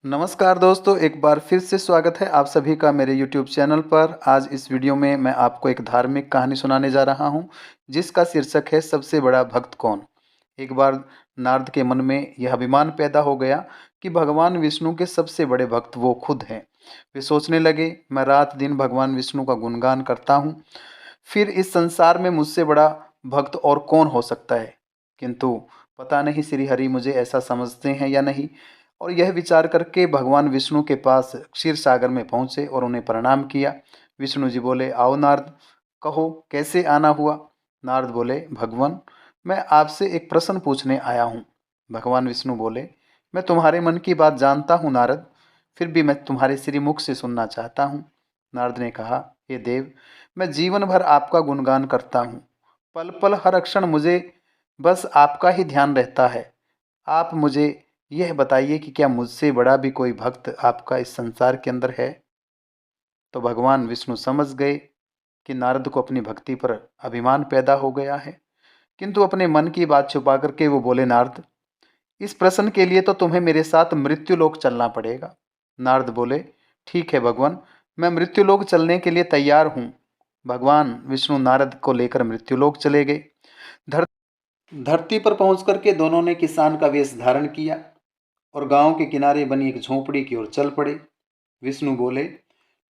नमस्कार दोस्तों, एक बार फिर से स्वागत है आप सभी का मेरे YouTube चैनल पर। आज इस वीडियो में मैं आपको एक धार्मिक कहानी सुनाने जा रहा हूँ, जिसका शीर्षक है सबसे बड़ा भक्त कौन। एक बार नारद के मन में यह अभिमान पैदा हो गया कि भगवान विष्णु के सबसे बड़े भक्त वो खुद हैं। वे सोचने लगे, मैं रात दिन भगवान विष्णु का गुणगान करता हूँ, फिर इस संसार में मुझसे बड़ा भक्त और कौन हो सकता है। किंतु पता नहीं श्री हरि मुझे ऐसा समझते हैं या नहीं। और यह विचार करके भगवान विष्णु के पास क्षीर सागर में पहुंचे और उन्हें प्रणाम किया। विष्णु जी बोले, आओ नारद, कहो कैसे आना हुआ। नारद बोले, भगवान मैं आपसे एक प्रश्न पूछने आया हूँ। भगवान विष्णु बोले, मैं तुम्हारे मन की बात जानता हूँ नारद, फिर भी मैं तुम्हारे श्रीमुख से सुनना चाहता हूँ। नारद ने कहा, हे देव, मैं जीवन भर आपका गुणगान करता हूँ। पल पल हर क्षण मुझे बस आपका ही ध्यान रहता है। आप मुझे यह बताइए कि क्या मुझसे बड़ा भी कोई भक्त आपका इस संसार के अंदर है। तो भगवान विष्णु समझ गए कि नारद को अपनी भक्ति पर अभिमान पैदा हो गया है, किंतु अपने मन की बात छुपा करके वो बोले, नारद इस प्रश्न के लिए तो तुम्हें मेरे साथ मृत्युलोक चलना पड़ेगा। नारद बोले, ठीक है भगवान, मैं मृत्युलोक चलने के लिए तैयार हूँ। भगवान विष्णु नारद को लेकर मृत्युलोक चले गए। धर, धरती पर पहुंच करके दोनों ने किसान का वेश धारण किया और गांव के किनारे बनी एक झोंपड़ी की ओर चल पड़े। विष्णु बोले,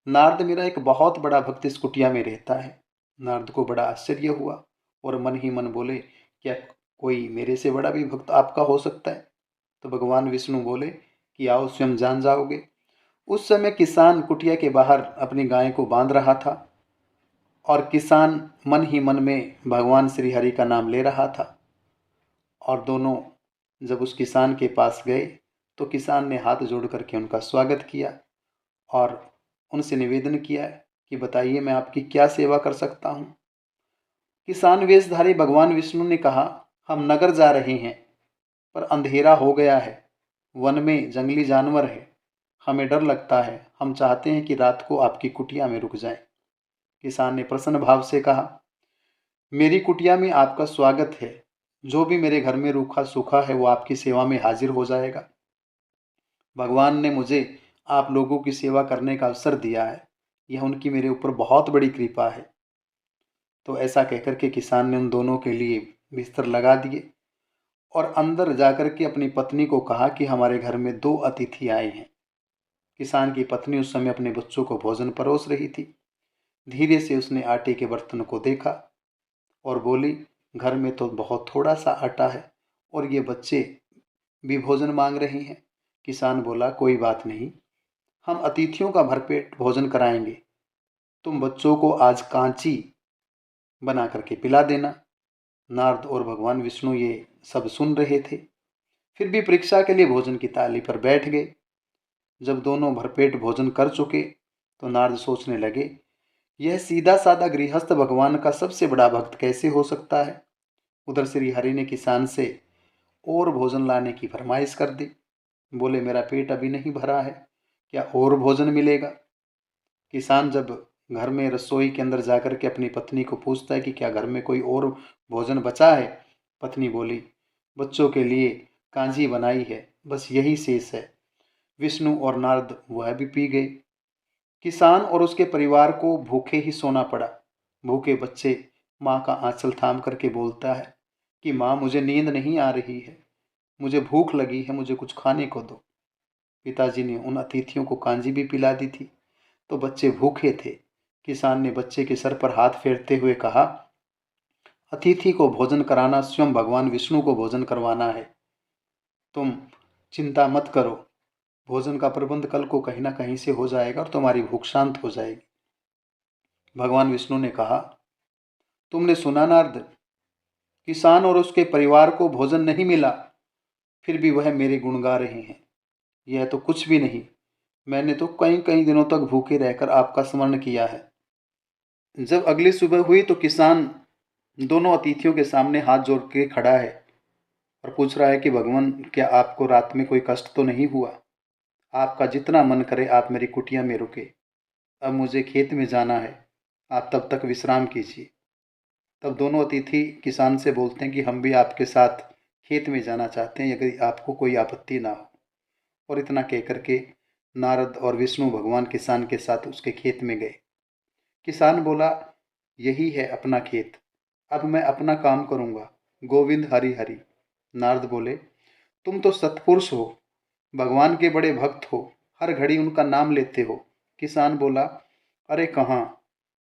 नारद मेरा एक बहुत बड़ा भक्त इस कुटिया में रहता है। नारद को बड़ा आश्चर्य हुआ और मन ही मन बोले, क्या कोई मेरे से बड़ा भी भक्त आपका हो सकता है। तो भगवान विष्णु बोले कि आओ स्वयं जान जाओगे। उस समय किसान कुटिया के बाहर अपनी गाय को बांध रहा था और किसान मन ही मन में भगवान श्री हरि का नाम ले रहा था। और दोनों जब उस किसान के पास गए तो किसान ने हाथ जोड़ करके उनका स्वागत किया और उनसे निवेदन किया कि बताइए मैं आपकी क्या सेवा कर सकता हूँ। किसान वेशधारी भगवान विष्णु ने कहा, हम नगर जा रहे हैं पर अंधेरा हो गया है, वन में जंगली जानवर है, हमें डर लगता है, हम चाहते हैं कि रात को आपकी कुटिया में रुक जाएं। किसान ने प्रसन्न भाव से कहा, मेरी कुटिया में आपका स्वागत है, जो भी मेरे घर में रूखा सूखा है वो आपकी सेवा में हाजिर हो जाएगा। भगवान ने मुझे आप लोगों की सेवा करने का अवसर दिया है, यह उनकी मेरे ऊपर बहुत बड़ी कृपा है। तो ऐसा कहकर के किसान ने उन दोनों के लिए बिस्तर लगा दिए और अंदर जाकर के अपनी पत्नी को कहा कि हमारे घर में दो अतिथि आए हैं। किसान की पत्नी उस समय अपने बच्चों को भोजन परोस रही थी। धीरे से उसने आटे के बर्तन को देखा और बोली, घर में तो बहुत थोड़ा सा आटा है और ये बच्चे भी भोजन मांग रहे हैं। किसान बोला, कोई बात नहीं, हम अतिथियों का भरपेट भोजन कराएंगे, तुम बच्चों को आज कांची बना करके पिला देना। नारद और भगवान विष्णु ये सब सुन रहे थे, फिर भी परीक्षा के लिए भोजन की थाली पर बैठ गए। जब दोनों भरपेट भोजन कर चुके तो नारद सोचने लगे, यह सीधा साधा गृहस्थ भगवान का सबसे बड़ा भक्त कैसे हो सकता है। उधर श्री हरि ने किसान से और भोजन लाने की फरमाइश कर दी। बोले, मेरा पेट अभी नहीं भरा है, क्या और भोजन मिलेगा। किसान जब घर में रसोई के अंदर जाकर के अपनी पत्नी को पूछता है कि क्या घर में कोई और भोजन बचा है। पत्नी बोली, बच्चों के लिए कांजी बनाई है, बस यही शेष है। विष्णु और नारद वह भी पी गए। किसान और उसके परिवार को भूखे ही सोना पड़ा। भूखे बच्चे माँ का आंचल थाम करके बोलता है कि माँ मुझे नींद नहीं आ रही है, मुझे भूख लगी है, मुझे कुछ खाने को दो। पिताजी ने उन अतिथियों को कांजी भी पिला दी थी, तो बच्चे भूखे थे। किसान ने बच्चे के सर पर हाथ फेरते हुए कहा, अतिथि को भोजन कराना स्वयं भगवान विष्णु को भोजन करवाना है, तुम चिंता मत करो, भोजन का प्रबंध कल को कहीं ना कहीं से हो जाएगा और तुम्हारी भूख शांत हो जाएगी। भगवान विष्णु ने कहा, तुमने सुना नारद, किसान और उसके परिवार को भोजन नहीं मिला, फिर भी वह मेरे गुण गा रहे हैं। यह तो कुछ भी नहीं, मैंने तो कई कई दिनों तक भूखे रहकर आपका स्मरण किया है। जब अगली सुबह हुई तो किसान दोनों अतिथियों के सामने हाथ जोड़ के खड़ा है और पूछ रहा है कि भगवान, क्या आपको रात में कोई कष्ट तो नहीं हुआ। आपका जितना मन करे आप मेरी कुटिया में रुके, अब मुझे खेत में जाना है, आप तब तक विश्राम कीजिए। तब दोनों अतिथि किसान से बोलते हैं कि हम भी आपके साथ खेत में जाना चाहते हैं, अगर आपको कोई आपत्ति ना हो। और इतना कह कर के नारद और विष्णु भगवान किसान के साथ उसके खेत में गए। किसान बोला, यही है अपना खेत, अब मैं अपना काम करूँगा, गोविंद हरि हरि। नारद बोले, तुम तो सत्पुरुष हो, भगवान के बड़े भक्त हो, हर घड़ी उनका नाम लेते हो। किसान बोला, अरे कहाँ,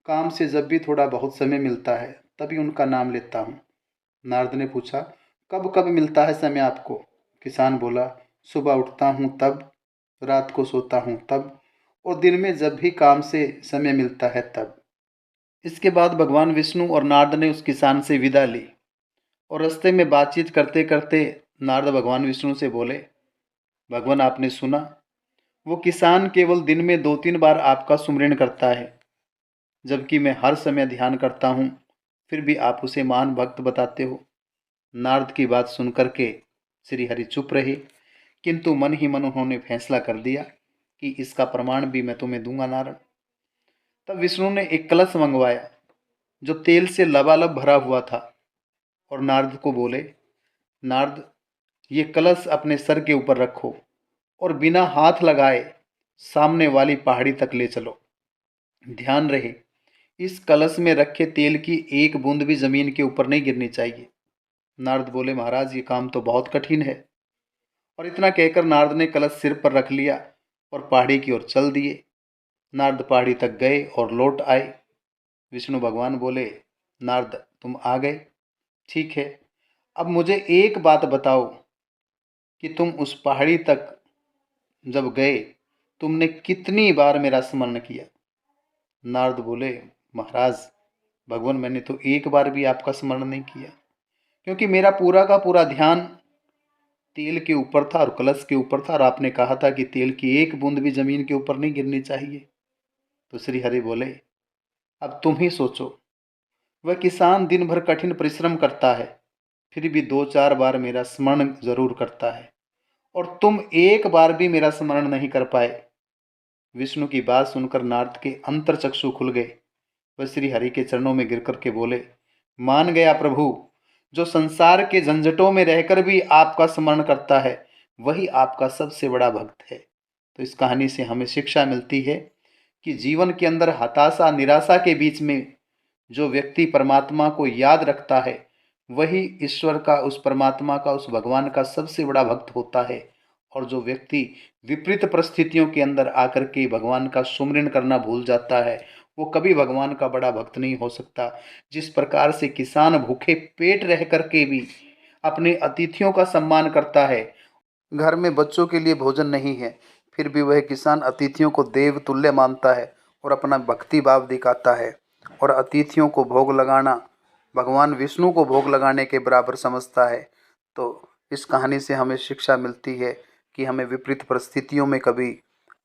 काम से जब भी थोड़ा बहुत समय मिलता है तभी उनका नाम लेता हूँ। नारद ने पूछा, कब कब मिलता है समय आपको? किसान बोला, सुबह उठता हूँ तब, रात को सोता हूँ तब, और दिन में जब भी काम से समय मिलता है तब। इसके बाद भगवान विष्णु और नारद ने उस किसान से विदा ली और रास्ते में बातचीत करते करते नारद भगवान विष्णु से बोले, भगवान आपने सुना, वो किसान केवल दिन में 2-3 बार आपका सुमिरन करता है, जबकि मैं हर समय ध्यान करता हूँ, फिर भी आप उसे महान भक्त बताते हो। नारद की बात सुनकर के श्री हरि चुप रहे, किंतु मन ही मन उन्होंने फैसला कर दिया कि इसका प्रमाण भी मैं तुम्हें दूंगा नारद। तब विष्णु ने एक कलश मंगवाया जो तेल से लबालब भरा हुआ था और नारद को बोले, नारद, ये कलश अपने सर के ऊपर रखो और बिना हाथ लगाए सामने वाली पहाड़ी तक ले चलो। ध्यान रहे, इस कलश में रखे तेल की एक बूंद भी जमीन के ऊपर नहीं गिरनी चाहिए। नारद बोले, महाराज ये काम तो बहुत कठिन है। और इतना कहकर नारद ने कलश सिर पर रख लिया और पहाड़ी की ओर चल दिए। नारद पहाड़ी तक गए और लौट आए। विष्णु भगवान बोले, नारद तुम आ गए, ठीक है, अब मुझे एक बात बताओ कि तुम उस पहाड़ी तक जब गए तुमने कितनी बार मेरा स्मरण किया? नारद बोले, महाराज, भगवान मैंने तो एक बार भी आपका स्मरण नहीं किया, क्योंकि मेरा पूरा का पूरा ध्यान तेल के ऊपर था और कलश के ऊपर था, और आपने कहा था कि तेल की एक बूंद भी जमीन के ऊपर नहीं गिरनी चाहिए। तो श्री हरि बोले, अब तुम ही सोचो, वह किसान दिन भर कठिन परिश्रम करता है, फिर भी 2-4 बार मेरा स्मरण जरूर करता है, और तुम एक बार भी मेरा स्मरण नहीं कर पाए। विष्णु की बात सुनकर नारद के अंतर चक्षु खुल गए। वह श्री हरि के चरणों में गिर करके बोले, मान गया प्रभु, जो संसार के झंझटों में रहकर भी आपका स्मरण करता है वही आपका सबसे बड़ा भक्त है। तो इस कहानी से हमें शिक्षा मिलती है कि जीवन के अंदर हताशा निराशा के बीच में जो व्यक्ति परमात्मा को याद रखता है वही ईश्वर का, उस परमात्मा का, उस भगवान का सबसे बड़ा भक्त होता है। और जो व्यक्ति विपरीत परिस्थितियों के अंदर आकर के भगवान का सुमिरन करना भूल जाता है वो कभी भगवान का बड़ा भक्त नहीं हो सकता। जिस प्रकार से किसान भूखे पेट रह करके भी अपने अतिथियों का सम्मान करता है, घर में बच्चों के लिए भोजन नहीं है, फिर भी वह किसान अतिथियों को देव तुल्य मानता है और अपना भक्ति भाव दिखाता है, और अतिथियों को भोग लगाना भगवान विष्णु को भोग लगाने के बराबर समझता है। तो इस कहानी से हमें शिक्षा मिलती है कि हमें विपरीत परिस्थितियों में कभी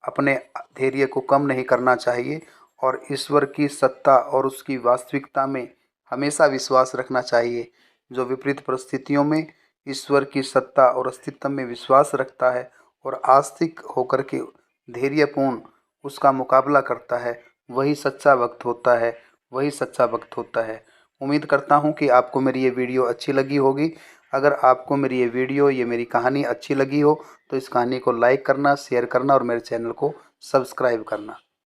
अपने धैर्य को कम नहीं करना चाहिए और ईश्वर की सत्ता और उसकी वास्तविकता में हमेशा विश्वास रखना चाहिए। जो विपरीत परिस्थितियों में ईश्वर की सत्ता और अस्तित्व में विश्वास रखता है और आस्तिक होकर के धैर्यपूर्ण उसका मुकाबला करता है, वही सच्चा भक्त होता है, वही सच्चा भक्त होता है। उम्मीद करता हूँ कि आपको मेरी ये वीडियो अच्छी लगी होगी। अगर आपको मेरी ये वीडियो, ये मेरी कहानी अच्छी लगी हो तो इस कहानी को लाइक करना, शेयर करना और मेरे चैनल को सब्सक्राइब करना।